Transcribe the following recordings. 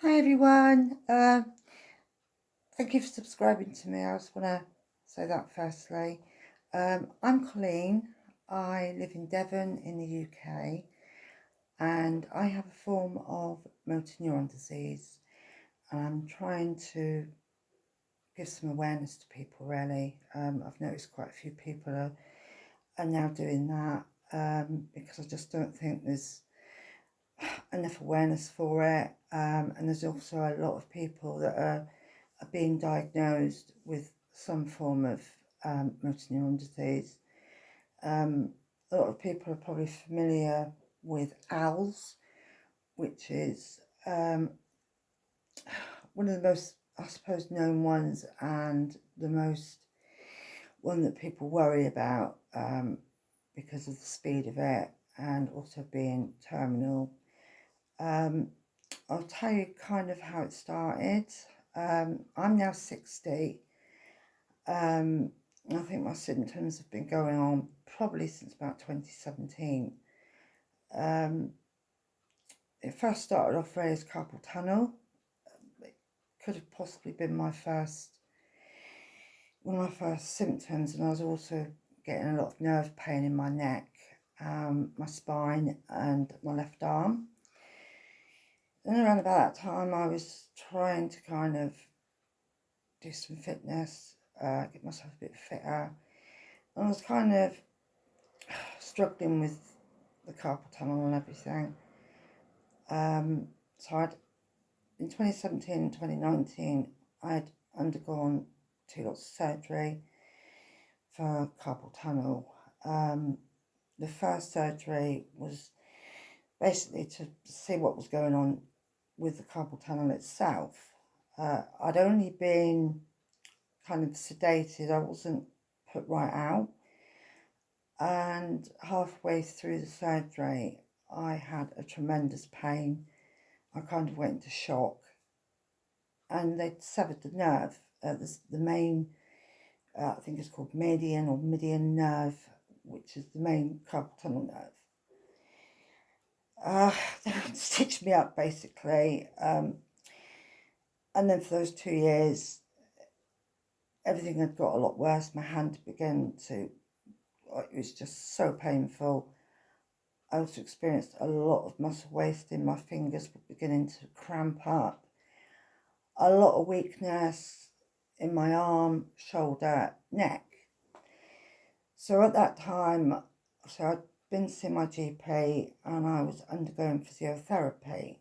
Hi everyone. Thank you for subscribing to me. I just want to say that firstly. I'm Colleen. I live in Devon in the UK, and I have a form of motor neuron disease. And I'm trying to give some awareness to people. Really, I've noticed quite a few people are now doing that because I just don't think there's enough awareness for it, and there's also a lot of people that are being diagnosed with some form of motor neuron disease. A lot of people are probably familiar with ALS, which is one of the most, I suppose, known ones, and the most one that people worry about because of the speed of it and also being terminal. I'll tell you kind of how it started. I'm now 60. I think my symptoms have been going on probably since about 2017. It first started off really as carpal tunnel. It could have possibly been one of my first symptoms, and I was also getting a lot of nerve pain in my neck, my spine, and my left arm. And around about that time, I was trying to kind of do some fitness, get myself a bit fitter. And I was kind of struggling with the carpal tunnel and everything. So in 2017 and 2019, I'd undergone 2 lots of surgery for carpal tunnel. The first surgery was basically to see what was going on with the carpal tunnel itself. I'd only been kind of sedated, I wasn't put right out. And halfway through the surgery, I had a tremendous pain. I kind of went into shock, and they'd severed the nerve. The main, I think it's called median nerve, which is the main carpal tunnel nerve. They stitched me up basically, and then for those 2 years, everything had got a lot worse. My hand began to, it was just so painful. I also experienced a lot of muscle wasting. My fingers were beginning to cramp up. A lot of weakness in my arm, shoulder, neck. So at that time, I'd been to see my GP and I was undergoing physiotherapy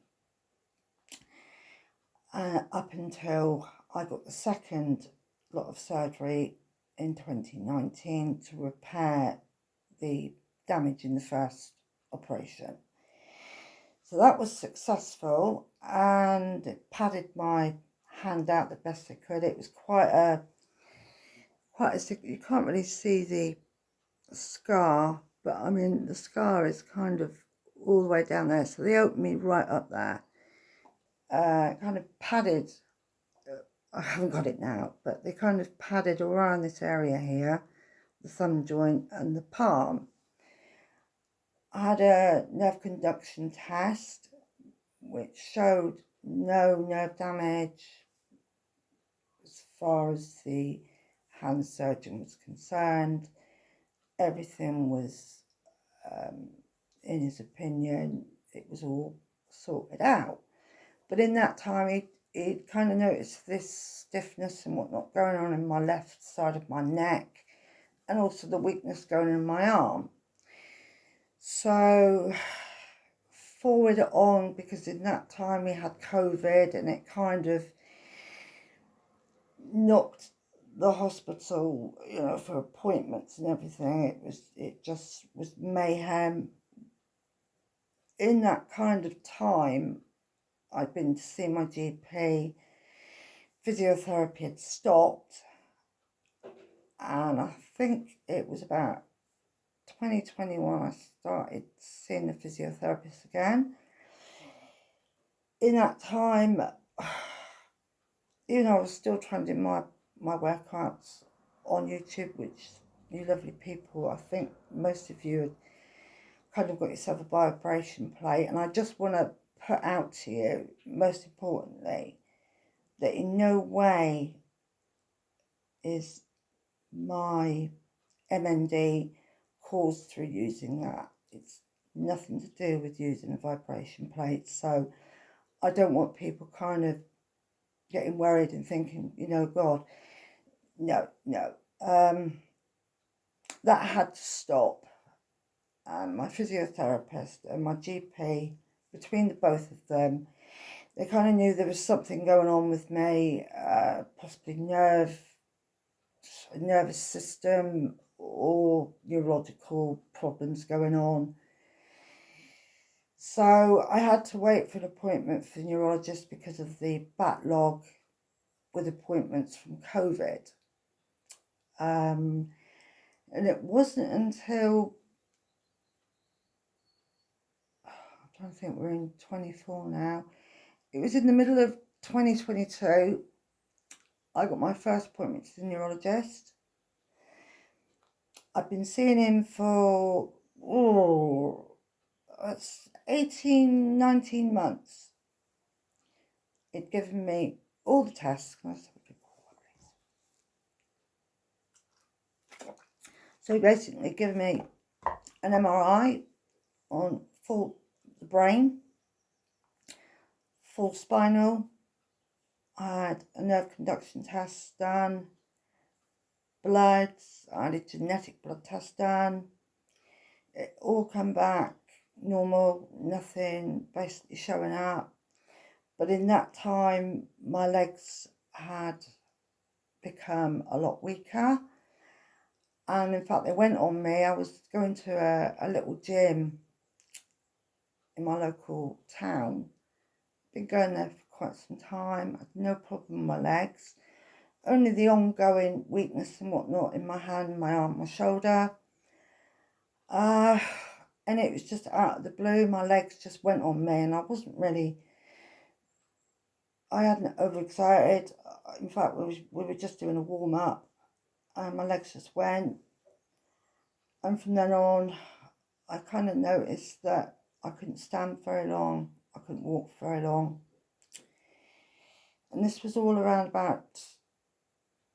up until I got the second lot of surgery in 2019 to repair the damage in the first operation. So that was successful, and it padded my hand out the best it could. It was quite a you can't really see the scar, but I mean the scar is kind of all the way down there. So they opened me right up there, kind of padded. I haven't got it now, but they kind of padded around this area here, the thumb joint and the palm. I had a nerve conduction test which showed no nerve damage as far as the hand surgeon was concerned. Everything was, in his opinion, it was all sorted out. But in that time, he'd kind of noticed this stiffness and whatnot going on in my left side of my neck, and also the weakness going in my arm. So forward on, because in that time we had COVID, and it kind of knocked the hospital, for appointments and everything. It just was mayhem. In that kind of time, I'd been to see my GP. Physiotherapy had stopped, and I think it was about 2021 I started seeing the physiotherapist again. In that time, I was still trying to do my workouts on YouTube, which you lovely people, I think most of you had kind of got yourself a vibration plate, and I just want to put out to you, most importantly, that in no way is my MND caused through using that. It's nothing to do with using a vibration plate. So I don't want people kind of getting worried and thinking, you know, God, no. That had to stop. And my physiotherapist and my GP, between the both of them, they kind of knew there was something going on with me, possibly nervous system or neurological problems going on. So I had to wait for an appointment for the neurologist because of the backlog with appointments from COVID. And it wasn't until, I'm trying to think, we're in 24 now. It was in the middle of 2022, I got my first appointment to the neurologist. I've been seeing him for, it's 18, 19 months. He'd given me all the tests. So he basically gave me an MRI on full the brain, full spinal. I had a nerve conduction test done, bloods, I had a genetic blood test done. It all come back normal, nothing basically showing up. But in that time, my legs had become a lot weaker. And in fact, they went on me. I was going to a little gym in my local town. Been going there for quite some time. I had no problem with my legs. Only the ongoing weakness and whatnot in my hand, my arm, my shoulder. And it was just out of the blue. My legs just went on me, and I wasn't really, I hadn't overexcited. In fact, we were just doing a warm up, and my legs just went. And from then on, I kind of noticed that I couldn't stand very long. I couldn't walk very long. And this was all around about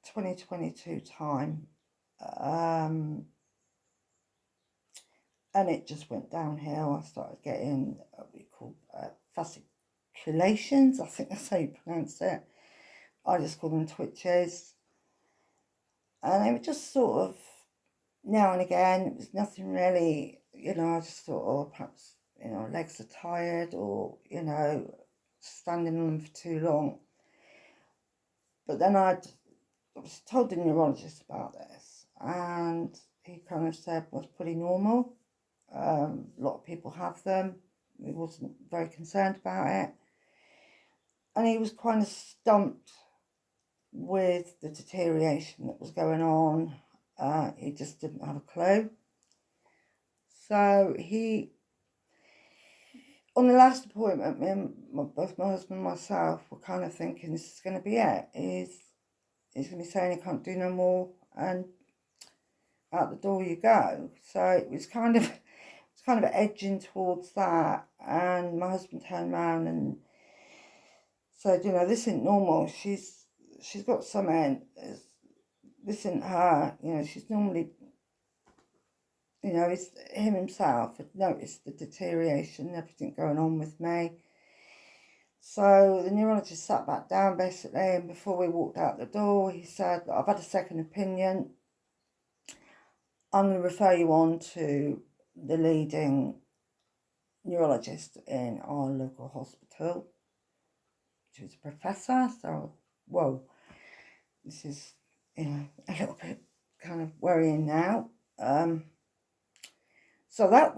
2022 time. And it just went downhill. I started getting what we call fasciculations. I think that's how you pronounce it. I just call them twitches. And they were just sort of now and again. It was nothing really, you know, I just thought, oh, perhaps, you know, legs are tired, or, you know, standing on them for too long. But then I was told the neurologist about this, and he kind of said, well, it's pretty normal. A lot of people have them. He wasn't very concerned about it. And he was kind of stumped with the deterioration that was going on. He just didn't have a clue. So on the last appointment, both my husband and myself were kind of thinking, this is going to be it. He's going to be saying he can't do no more, and out the door you go. So it was kind of edging towards that. And my husband turned around and said, you know, this isn't normal. She's got something. This isn't her. You know, she's normally, you know, him himself had noticed the deterioration, everything going on with me. So the neurologist sat back down basically, and before we walked out the door, he said, I've had a second opinion. I'm going to refer you on to the leading neurologist in our local hospital. She was a professor, so whoa, this is, you know, a little bit kind of worrying now. So that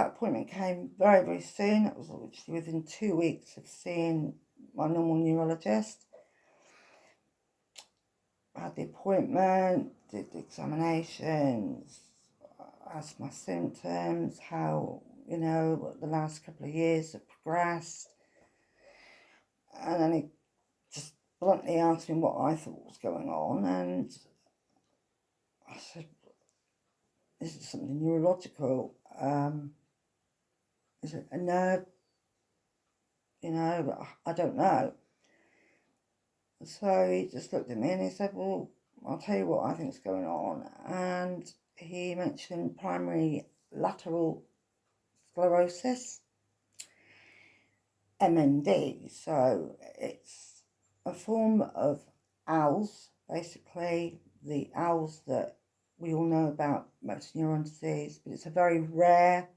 appointment came very, very soon. It was literally within 2 weeks of seeing my normal neurologist. I had the appointment, did the examinations, asked my symptoms, how, you know, the last couple of years have progressed. And then he just bluntly asked me what I thought was going on, and I said, this is something neurological. Is it a nerve you know, I don't know. So he just looked at me and he said, well, I'll tell you what I think's going on. And he mentioned primary lateral sclerosis, MND. So it's a form of owls, basically the owls that we all know about motor neuron disease, but it's a very rare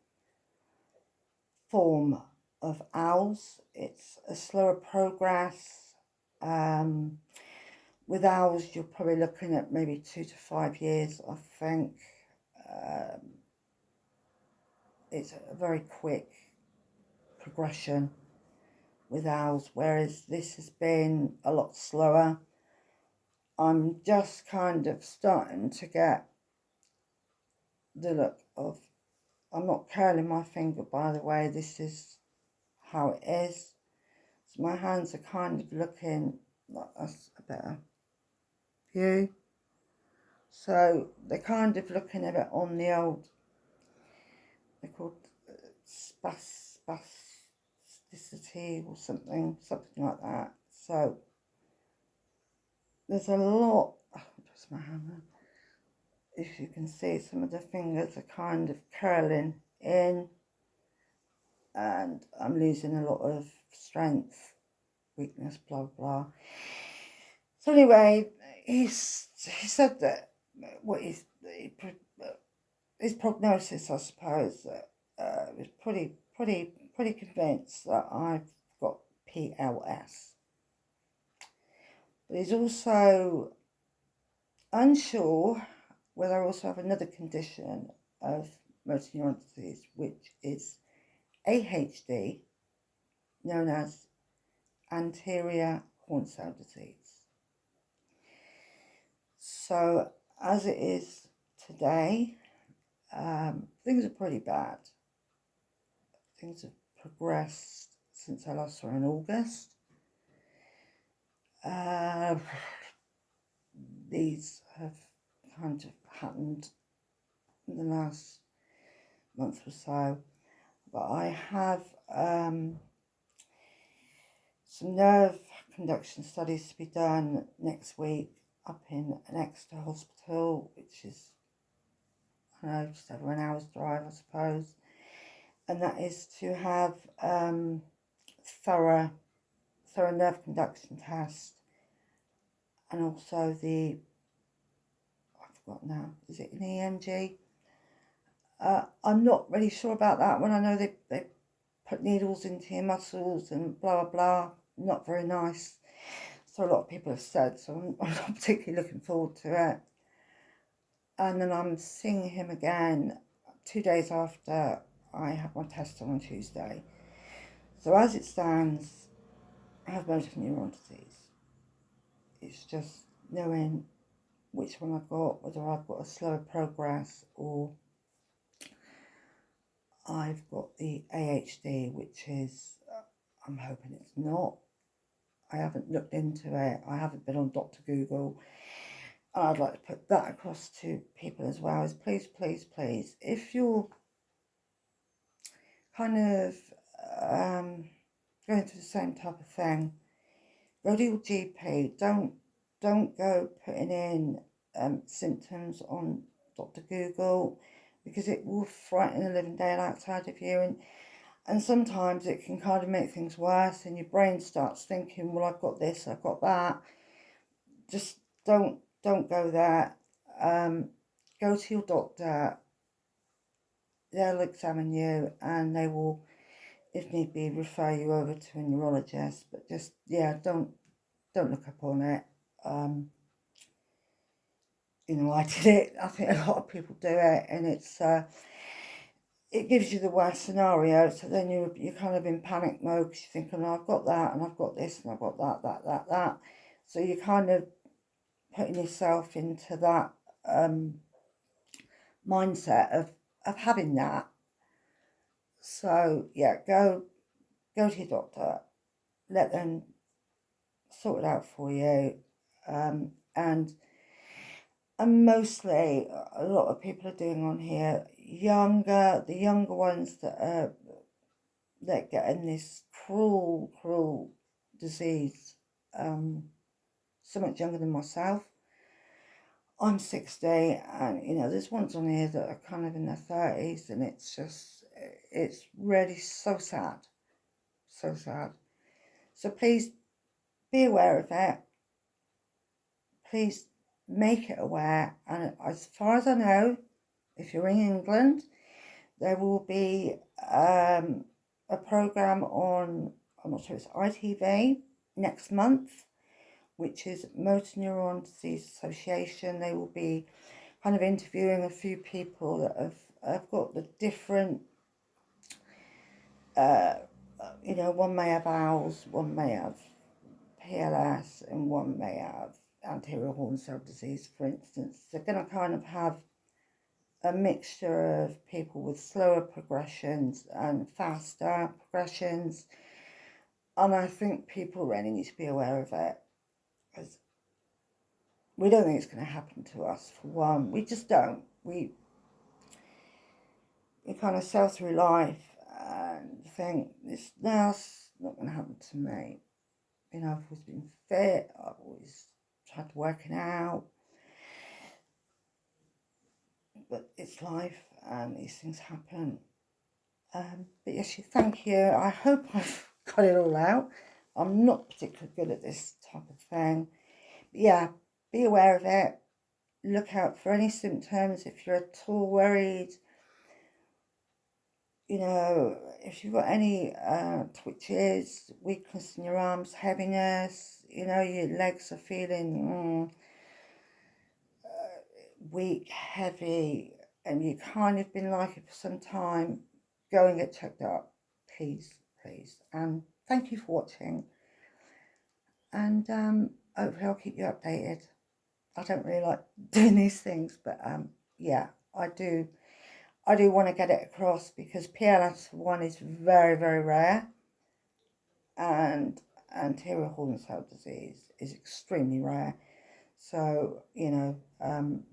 form of owls. It's a slower progress. With owls, you're probably looking at maybe 2 to 5 years, I think. It's a very quick progression with owls, whereas this has been a lot slower. I'm just kind of starting to get the look of, I'm not curling my finger, by the way, this is how it is. So my hands are kind of looking like that's a better view. So they're kind of looking a bit on the old, they're called spasticity or something like that. So there's a lot, just my hand, if you can see, some of the fingers are kind of curling in, and I'm losing a lot of strength, weakness, blah blah. So anyway, he said that what his prognosis, I suppose, was pretty convinced that I've got PLS. But he's also unsure whether I also have another condition of motor neuron disease, which is AHD, known as anterior horn cell disease. So as it is today, things are pretty bad. Things have progressed since I last saw in August. These have kind of happened in the last month or so, but I have some nerve conduction studies to be done next week up in an Exeter hospital, which is, I don't know, just over an hour's drive, I suppose. And that is to have thorough nerve conduction test, and also the, I forgot now, is it an EMG? I'm not really sure about that one. I know they put needles into your muscles and blah blah blah. Not very nice. So a lot of people have said, so I'm not particularly looking forward to it. And then I'm seeing him again 2 days after I have my test on Tuesday. So as it stands, I have motor neuron disease. It's just knowing which one I've got, whether I've got a slower progress or I've got the AHD, which is, I'm hoping it's not. I haven't looked into it. I haven't been on Dr. Google. And I'd like to put that across to people as well, is please, please, please, if you're kind of going through the same type of thing, go to your GP. Don't go putting in symptoms on Dr. Google, because it will frighten the living daylights out of you, and sometimes it can kind of make things worse, and your brain starts thinking, well, I've got this, I've got that. Just don't go there. Go to your doctor. They'll examine you, and they will, if need be, refer you over to a neurologist. But just, yeah, don't look up on it. You know, I did it. I think a lot of people do it, and it gives you the worst scenario. So then you're kind of in panic mode, because you're thinking, oh, I've got that, and I've got this, and I've got that. So you're kind of putting yourself into that mindset of having that. So yeah, go to your doctor, let them sort it out for you, and mostly a lot of people are doing on here the younger ones that are getting this cruel disease. So much younger than myself. I'm 60, and you know, there's ones on here that are kind of in their 30s, and it's really so sad. So sad. So please be aware of it. Please make it aware. And as far as I know, if you're in England, there will be a programme on, I'm not sure, it's ITV next month, which is Motor Neurone Disease Association. They will be kind of interviewing a few people that have got the different, you know, one may have owls, one may have PLS, and one may have anterior horn cell disease, for instance. They're going to kind of have a mixture of people with slower progressions and faster progressions. And I think people really need to be aware of it, because we don't think it's going to happen to us, for one. We just don't. We kind of sail through life and think, it's not going to happen to me. You know, I've always been fit, I've always tried to work it out. But it's life, and these things happen. But yes, thank you. I hope I've got it all out. I'm not particularly good at this type of thing. But yeah, be aware of it. Look out for any symptoms if you're at all worried. You know, if you've got any twitches, weakness in your arms, heaviness, you know, your legs are feeling weak, heavy, and you kind of been like it for some time, go and get checked out, please. And thank you for watching, and hopefully I'll keep you updated. I don't really like doing these things, but yeah, I do want to get it across, because PLS one is very, very rare, and anterior horn cell disease is extremely rare. So, you know,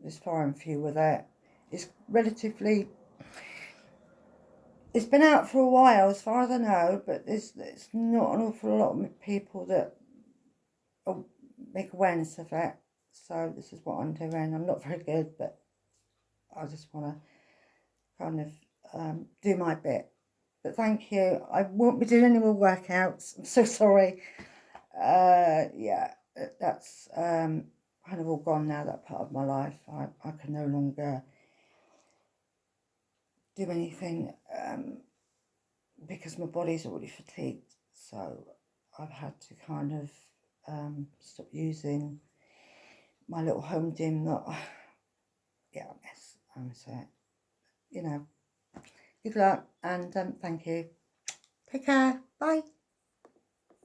there's far and few with it. It's relatively, it's been out for a while as far as I know, but there's not an awful lot of people that make awareness of it. So this is what I'm doing. I'm not very good, but I just want to kind of do my bit. But thank you. I won't be doing any more workouts. I'm so sorry. Yeah, that's kind of all gone now, that part of my life. I can no longer do anything because my body's already fatigued. So I've had to kind of stop using my little home gym that, yeah, I miss it. You know, good luck, and thank you. Take care. Bye.